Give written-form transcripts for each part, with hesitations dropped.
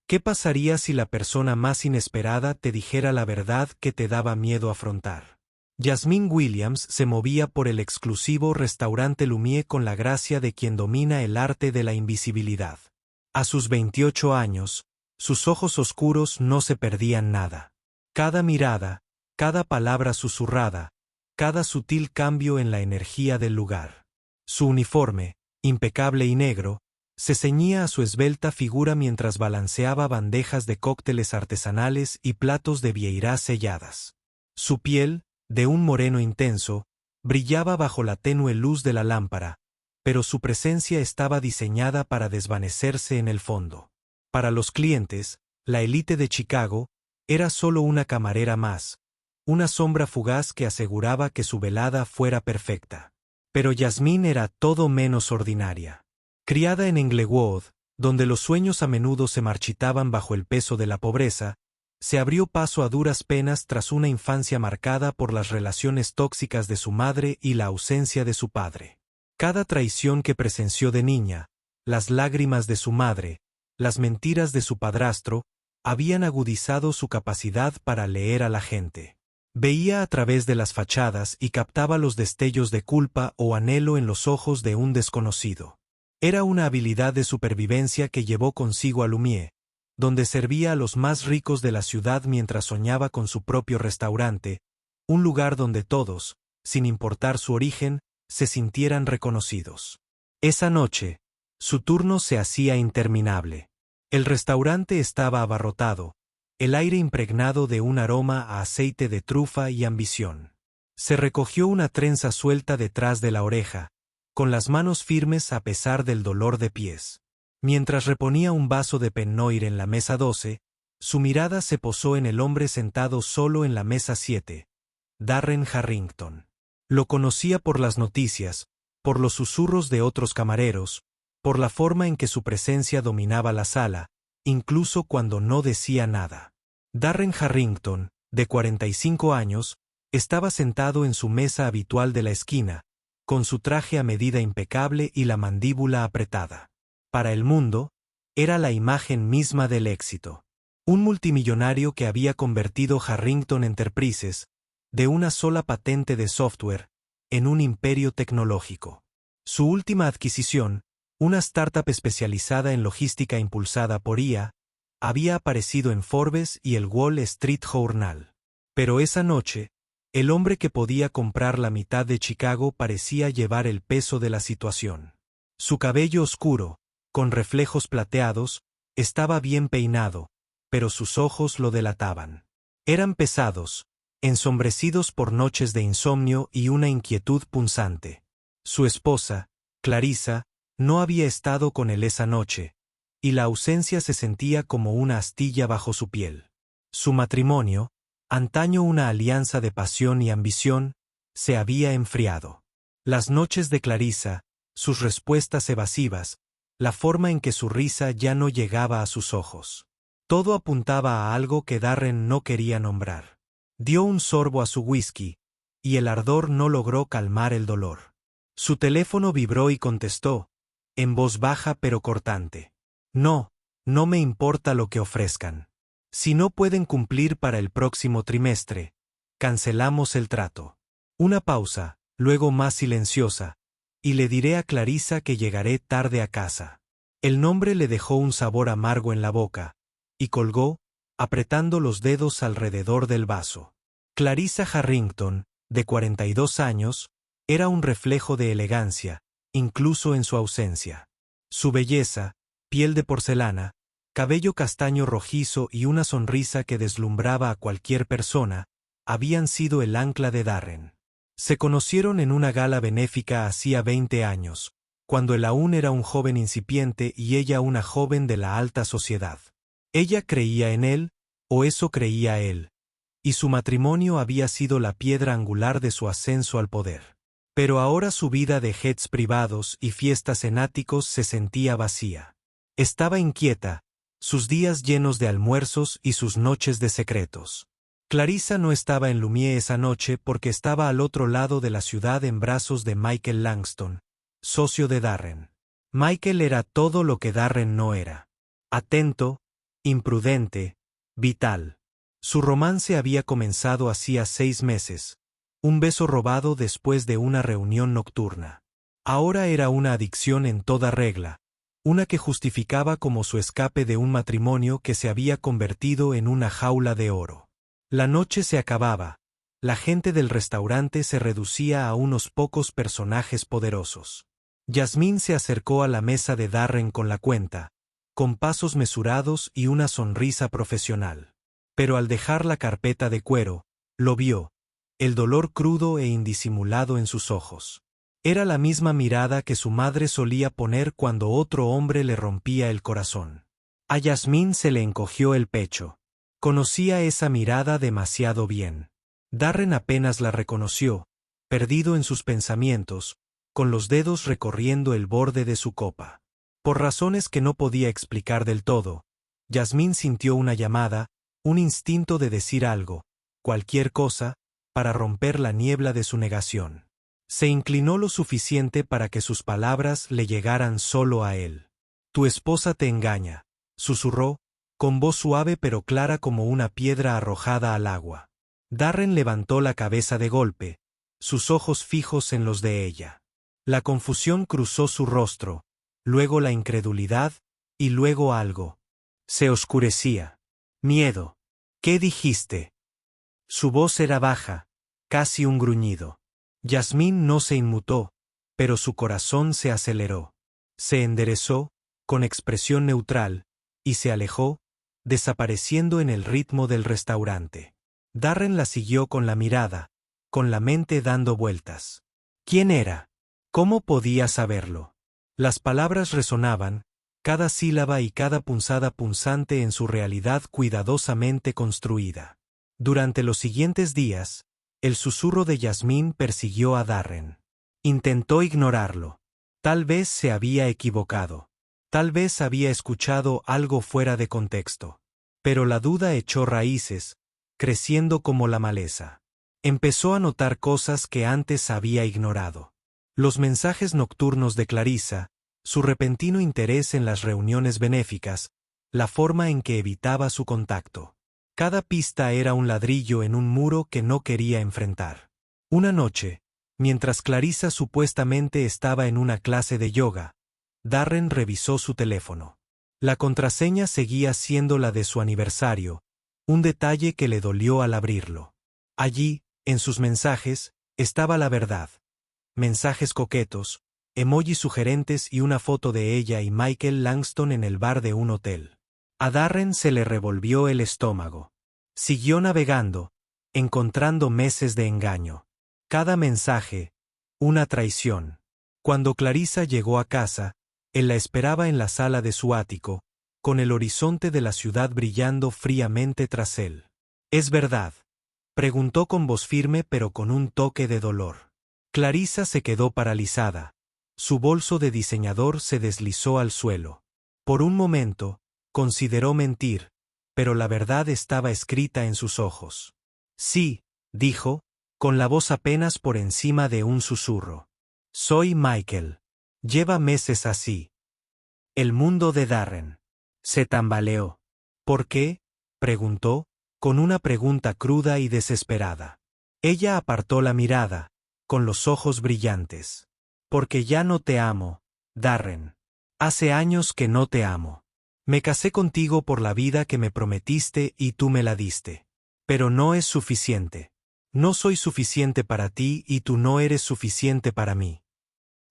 ¿Qué pasaría si la persona más inesperada te dijera la verdad que te daba miedo afrontar? Jasmine Williams se movía por el exclusivo restaurante Lumière con la gracia de quien domina el arte de la invisibilidad. A sus 28 años, sus ojos oscuros no se perdían nada. Cada mirada, cada palabra susurrada, cada sutil cambio en la energía del lugar. Su uniforme, impecable y negro, se ceñía a su esbelta figura mientras balanceaba bandejas de cócteles artesanales y platos de vieirás selladas. Su piel, de un moreno intenso, brillaba bajo la tenue luz de la lámpara, pero su presencia estaba diseñada para desvanecerse en el fondo. Para los clientes, la élite de Chicago era solo una camarera más, una sombra fugaz que aseguraba que su velada fuera perfecta. Pero Jasmine era todo menos ordinaria. Criada en Englewood, donde los sueños a menudo se marchitaban bajo el peso de la pobreza, se abrió paso a duras penas tras una infancia marcada por las relaciones tóxicas de su madre y la ausencia de su padre. Cada traición que presenció de niña, las lágrimas de su madre, las mentiras de su padrastro, habían agudizado su capacidad para leer a la gente. Veía a través de las fachadas y captaba los destellos de culpa o anhelo en los ojos de un desconocido. Era una habilidad de supervivencia que llevó consigo a Lumière, donde servía a los más ricos de la ciudad mientras soñaba con su propio restaurante, un lugar donde todos, sin importar su origen, se sintieran reconocidos. Esa noche, su turno se hacía interminable. El restaurante estaba abarrotado, el aire impregnado de un aroma a aceite de trufa y ambición. Se recogió una trenza suelta detrás de la oreja, con las manos firmes a pesar del dolor de pies. Mientras reponía un vaso de Pennoir en la mesa 12, su mirada se posó en el hombre sentado solo en la mesa 7, Darren Harrington. Lo conocía por las noticias, por los susurros de otros camareros, por la forma en que su presencia dominaba la sala, incluso cuando no decía nada. Darren Harrington, de 45 años, estaba sentado en su mesa habitual de la esquina, con su traje a medida impecable y la mandíbula apretada. Para el mundo, era la imagen misma del éxito. Un multimillonario que había convertido Harrington Enterprises, de una sola patente de software, en un imperio tecnológico. Su última adquisición, una startup especializada en logística impulsada por IA, había aparecido en Forbes y el Wall Street Journal. Pero esa noche, el hombre que podía comprar la mitad de Chicago parecía llevar el peso de la situación. Su cabello oscuro, con reflejos plateados, estaba bien peinado, pero sus ojos lo delataban. Eran pesados, ensombrecidos por noches de insomnio y una inquietud punzante. Su esposa, Clarissa, no había estado con él esa noche, y la ausencia se sentía como una astilla bajo su piel. Su matrimonio, antaño una alianza de pasión y ambición, se había enfriado. Las noches de Clarissa, sus respuestas evasivas, la forma en que su risa ya no llegaba a sus ojos. Todo apuntaba a algo que Darren no quería nombrar. Dio un sorbo a su whisky, y el ardor no logró calmar el dolor. Su teléfono vibró y contestó, en voz baja pero cortante. No, no me importa lo que ofrezcan. Si no pueden cumplir para el próximo trimestre, cancelamos el trato. Una pausa, luego más silenciosa, y le diré a Clarissa que llegaré tarde a casa. El nombre le dejó un sabor amargo en la boca, y colgó, apretando los dedos alrededor del vaso. Clarissa Harrington, de 42 años, era un reflejo de elegancia, incluso en su ausencia. Su belleza, piel de porcelana, cabello castaño rojizo y una sonrisa que deslumbraba a cualquier persona, habían sido el ancla de Darren. Se conocieron en una gala benéfica hacía 20 años, cuando él aún era un joven incipiente y ella una joven de la alta sociedad. Ella creía en él, o eso creía él, y su matrimonio había sido la piedra angular de su ascenso al poder. Pero ahora su vida de jets privados y fiestas en áticos se sentía vacía. Estaba inquieta, sus días llenos de almuerzos y sus noches de secretos. Clarissa no estaba en Lumière esa noche porque estaba al otro lado de la ciudad en brazos de Michael Langston, socio de Darren. Michael era todo lo que Darren no era. Atento, imprudente, vital. Su romance había comenzado hacía 6 meses, un beso robado después de una reunión nocturna. Ahora era una adicción en toda regla, una que justificaba como su escape de un matrimonio que se había convertido en una jaula de oro. La noche se acababa, la gente del restaurante se reducía a unos pocos personajes poderosos. Yasmín se acercó a la mesa de Darren con la cuenta, con pasos mesurados y una sonrisa profesional. Pero al dejar la carpeta de cuero, lo vio, el dolor crudo e indisimulado en sus ojos. Era la misma mirada que su madre solía poner cuando otro hombre le rompía el corazón. A Yasmín se le encogió el pecho. Conocía esa mirada demasiado bien. Darren apenas la reconoció, perdido en sus pensamientos, con los dedos recorriendo el borde de su copa. Por razones que no podía explicar del todo, Yasmín sintió una llamada, un instinto de decir algo, cualquier cosa, para romper la niebla de su negación. Se inclinó lo suficiente para que sus palabras le llegaran solo a él. «Tu esposa te engaña», susurró, con voz suave pero clara como una piedra arrojada al agua. Darren levantó la cabeza de golpe, sus ojos fijos en los de ella. La confusión cruzó su rostro, luego la incredulidad, y luego algo. Se oscurecía. Miedo. «¿Qué dijiste?» Su voz era baja, casi un gruñido. Yasmín no se inmutó, pero su corazón se aceleró. Se enderezó, con expresión neutral, y se alejó, desapareciendo en el ritmo del restaurante. Darren la siguió con la mirada, con la mente dando vueltas. ¿Quién era? ¿Cómo podía saberlo? Las palabras resonaban, cada sílaba y cada punzada punzante en su realidad cuidadosamente construida. Durante los siguientes días, el susurro de Yasmín persiguió a Darren. Intentó ignorarlo. Tal vez se había equivocado. Tal vez había escuchado algo fuera de contexto. Pero la duda echó raíces, creciendo como la maleza. Empezó a notar cosas que antes había ignorado. Los mensajes nocturnos de Clarissa, su repentino interés en las reuniones benéficas, la forma en que evitaba su contacto. Cada pista era un ladrillo en un muro que no quería enfrentar. Una noche, mientras Clarissa supuestamente estaba en una clase de yoga, Darren revisó su teléfono. La contraseña seguía siendo la de su aniversario, un detalle que le dolió al abrirlo. Allí, en sus mensajes, estaba la verdad. Mensajes coquetos, emojis sugerentes y una foto de ella y Michael Langston en el bar de un hotel. A Darren se le revolvió el estómago. Siguió navegando, encontrando meses de engaño. Cada mensaje, una traición. Cuando Clarissa llegó a casa, él la esperaba en la sala de su ático, con el horizonte de la ciudad brillando fríamente tras él. «¿Es verdad?», preguntó con voz firme pero con un toque de dolor. Clarissa se quedó paralizada. Su bolso de diseñador se deslizó al suelo. Por un momento, consideró mentir, pero la verdad estaba escrita en sus ojos. «Sí», dijo, con la voz apenas por encima de un susurro. «Soy Michael. Lleva meses así». El mundo de Darren se tambaleó. «¿Por qué?», preguntó, con una pregunta cruda y desesperada. Ella apartó la mirada, con los ojos brillantes. «Porque ya no te amo, Darren. Hace años que no te amo. Me casé contigo por la vida que me prometiste y tú me la diste. Pero no es suficiente. No soy suficiente para ti y tú no eres suficiente para mí».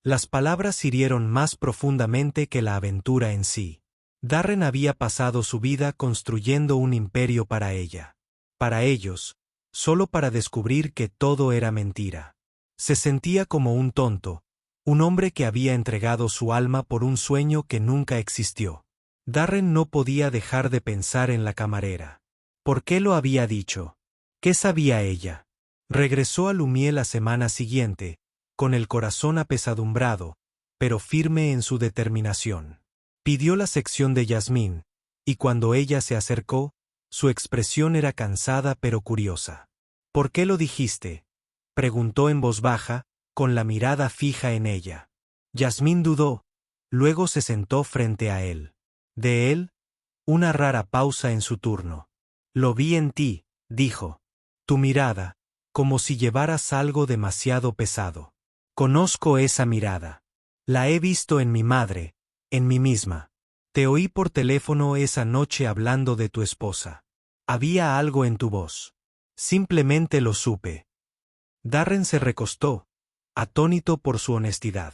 Las palabras hirieron más profundamente que la aventura en sí. Darren había pasado su vida construyendo un imperio para ella. Para ellos, solo para descubrir que todo era mentira. Se sentía como un tonto, un hombre que había entregado su alma por un sueño que nunca existió. Darren no podía dejar de pensar en la camarera. ¿Por qué lo había dicho? ¿Qué sabía ella? Regresó a Lumière la semana siguiente, con el corazón apesadumbrado, pero firme en su determinación. Pidió la sección de Yasmín, y cuando ella se acercó, su expresión era cansada pero curiosa. «¿Por qué lo dijiste?», preguntó en voz baja, con la mirada fija en ella. Yasmín dudó, luego se sentó frente a él. De él, Una rara pausa en su turno. Lo vi en ti, dijo. Tu mirada, como si llevaras algo demasiado pesado. Conozco esa mirada. La he visto en mi madre, en mí misma. Te oí por teléfono esa noche hablando de tu esposa. Había algo en tu voz. Simplemente lo supe. Darren se recostó, atónito por su honestidad.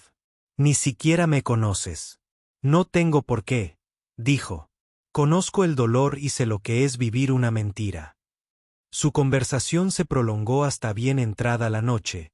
Ni siquiera me conoces. No tengo por qué, dijo. Conozco el dolor y sé lo que es vivir una mentira. Su conversación se prolongó hasta bien entrada la noche,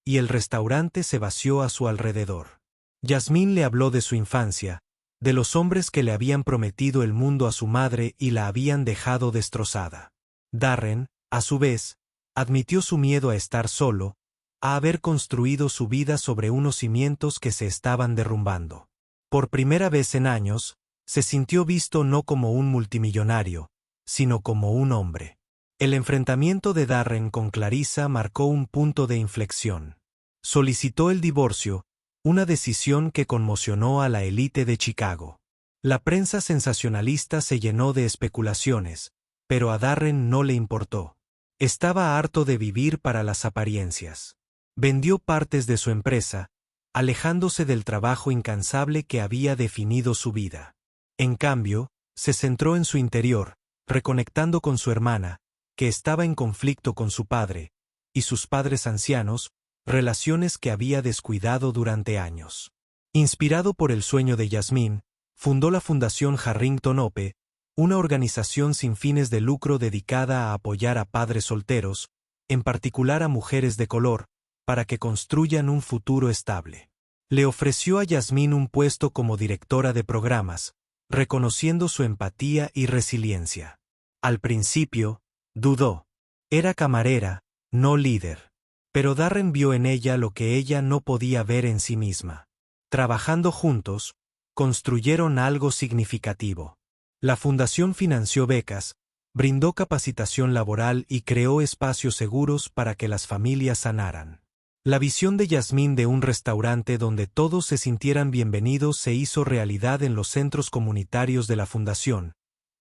y el restaurante se vació a su alrededor. Yasmín le habló de su infancia, de los hombres que le habían prometido el mundo a su madre y la habían dejado destrozada. Darren, a su vez, admitió su miedo a estar solo, a haber construido su vida sobre unos cimientos que se estaban derrumbando. Por primera vez en años, se sintió visto no como un multimillonario, sino como un hombre. El enfrentamiento de Darren con Clarissa marcó un punto de inflexión. Solicitó el divorcio, una decisión que conmocionó a la élite de Chicago. La prensa sensacionalista se llenó de especulaciones, pero a Darren no le importó. Estaba harto de vivir para las apariencias. Vendió partes de su empresa, alejándose del trabajo incansable que había definido su vida. En cambio, se centró en su interior, reconectando con su hermana, que estaba en conflicto con su padre, y sus padres ancianos, relaciones que había descuidado durante años. Inspirado por el sueño de Yasmín, fundó la Fundación Harrington Hope, una organización sin fines de lucro dedicada a apoyar a padres solteros, en particular a mujeres de color, para que construyan un futuro estable. Le ofreció a Yasmín un puesto como directora de programas, reconociendo su empatía y resiliencia. Al principio, dudó. Era camarera, no líder. Pero Darren vio en ella lo que ella no podía ver en sí misma. Trabajando juntos, construyeron algo significativo. La fundación financió becas, brindó capacitación laboral y creó espacios seguros para que las familias sanaran. La visión de Yasmín de un restaurante donde todos se sintieran bienvenidos se hizo realidad en los centros comunitarios de la fundación,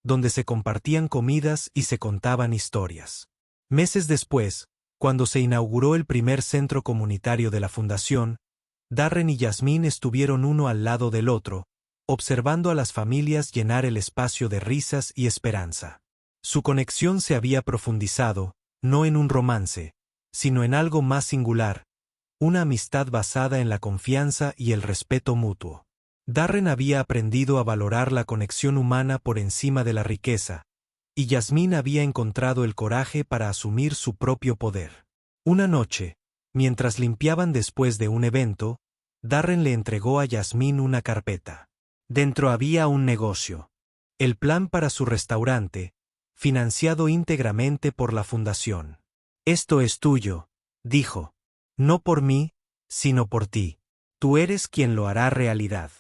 donde se compartían comidas y se contaban historias. Meses después, cuando se inauguró el primer centro comunitario de la fundación, Darren y Yasmín estuvieron uno al lado del otro, observando a las familias llenar el espacio de risas y esperanza. Su conexión se había profundizado, no en un romance, sino en algo más singular, una amistad basada en la confianza y el respeto mutuo. Darren había aprendido a valorar la conexión humana por encima de la riqueza, y Yasmín había encontrado el coraje para asumir su propio poder. Una noche, mientras limpiaban después de un evento, Darren le entregó a Yasmín una carpeta. Dentro había un negocio. El plan para su restaurante, financiado íntegramente por la fundación. Esto es tuyo, dijo. No por mí, sino por ti. Tú eres quien lo hará realidad.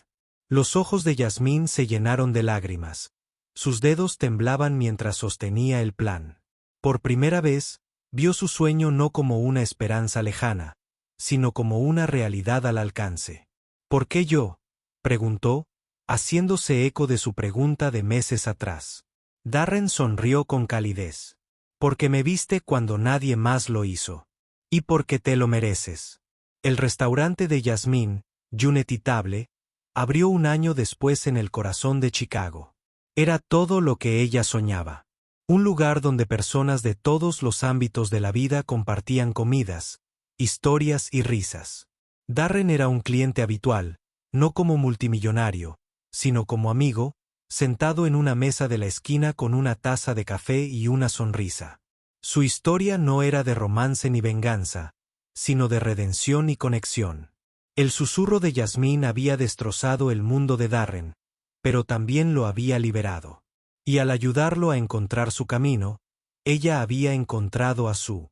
Los ojos de Yasmín se llenaron de lágrimas. Sus dedos temblaban mientras sostenía el plan. Por primera vez, vio su sueño no como una esperanza lejana, sino como una realidad al alcance. ¿Por qué yo?, preguntó, haciéndose eco de su pregunta de meses atrás. Darren sonrió con calidez. Porque me viste cuando nadie más lo hizo. Y porque te lo mereces. El restaurante de Yasmín, Unity Table, abrió un año después en el corazón de Chicago. Era todo lo que ella soñaba. Un lugar donde personas de todos los ámbitos de la vida compartían comidas, historias y risas. Darren era un cliente habitual, no como multimillonario, sino como amigo, sentado en una mesa de la esquina con una taza de café y una sonrisa. Su historia no era de romance ni venganza, sino de redención y conexión. El susurro de Yasmín había destrozado el mundo de Darren, pero también lo había liberado. Y al ayudarlo a encontrar su camino, ella había encontrado a su